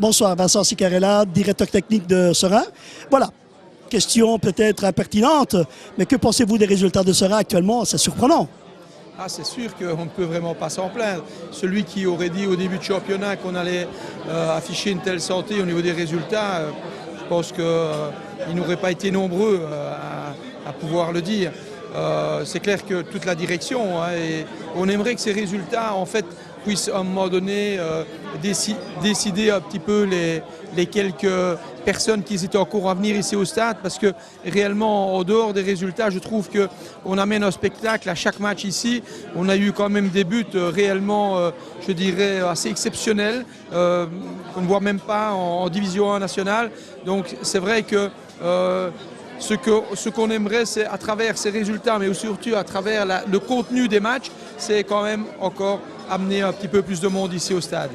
Bonsoir, Vincent Sicarella, directeur technique de Seraing. Voilà, question peut-être impertinente, mais que pensez-vous des résultats de Seraing actuellement? C'est surprenant. Ah, c'est sûr qu'on ne peut vraiment pas s'en plaindre. Celui qui aurait dit au début du championnat qu'on allait afficher une telle santé au niveau des résultats, je pense qu'il n'aurait pas été nombreux à pouvoir le dire. C'est clair que toute la direction, et on aimerait que ces résultats en fait puissent à un moment donné décider un petit peu les quelques personnes qui étaient encore à venir ici au stade, parce que réellement en dehors des résultats, je trouve qu'on amène un spectacle à chaque match ici. On a eu quand même des buts réellement, je dirais, assez exceptionnels, qu'on ne voit même pas en division 1 nationale. Donc c'est vrai que ce qu'on aimerait, c'est à travers ces résultats, mais surtout à travers le contenu des matchs, c'est quand même encore amener un petit peu plus de monde ici au stade.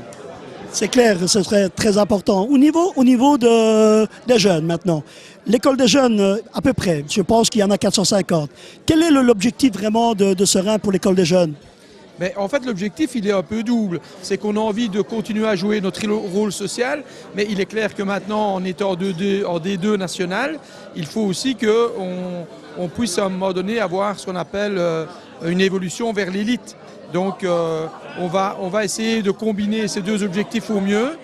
C'est clair, ce serait très important. Au niveau des jeunes maintenant, l'école des jeunes, à peu près, je pense qu'il y en a 450. Quel est l'objectif vraiment de Seraing pour l'école des jeunes? Mais en fait, l'objectif, il est un peu double. C'est qu'on a envie de continuer à jouer notre rôle social, mais il est clair que maintenant, en étant en D2 national, il faut aussi qu'on puisse à un moment donné avoir ce qu'on appelle une évolution vers l'élite. Donc on va essayer de combiner ces deux objectifs au mieux.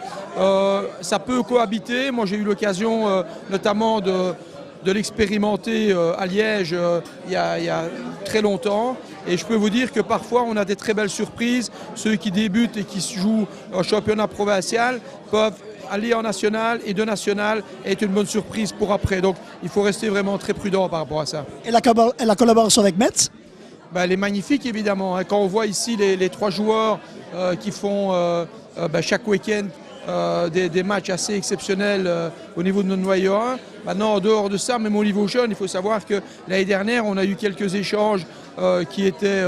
Ça peut cohabiter. Moi, j'ai eu l'occasion notamment de l'expérimenter à Liège il y a très longtemps. Et je peux vous dire que parfois on a des très belles surprises. Ceux qui débutent et qui jouent en championnat provincial peuvent aller en national, et de national est une bonne surprise pour après. Donc il faut rester vraiment très prudent par rapport à ça. Et la collaboration avec Metz? Ben, elle est magnifique évidemment. Quand on voit ici les trois joueurs qui font chaque week-end des matchs assez exceptionnels au niveau de notre noyau 1. Maintenant, en dehors de ça, même au niveau jeune, il faut savoir que l'année dernière, on a eu quelques échanges qui étaient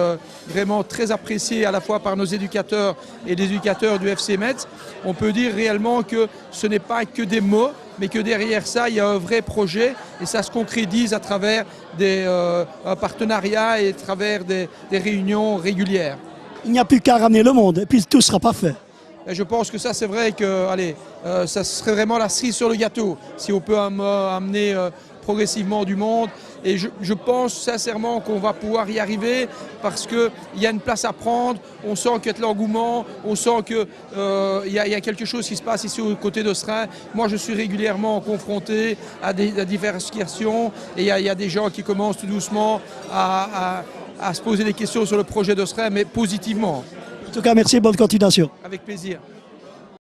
vraiment très appréciés à la fois par nos éducateurs et les éducateurs du FC Metz. On peut dire réellement que ce n'est pas que des mots, mais que derrière ça, il y a un vrai projet et ça se concrétise à travers un partenariat et à travers des réunions régulières. Il n'y a plus qu'à ramener le monde et puis tout sera parfait. Et je pense que ça, c'est vrai que ça serait vraiment la cerise sur le gâteau si on peut amener progressivement du monde. Et je pense sincèrement qu'on va pouvoir y arriver parce qu'il y a une place à prendre. On sent qu'il y a de l'engouement, on sent qu'il y a quelque chose qui se passe ici au côté de Seraing. Moi, je suis régulièrement confronté à diverses questions et il y a des gens qui commencent tout doucement à se poser des questions sur le projet de Seraing, mais positivement. En tout cas, merci et bonne continuation. Avec plaisir.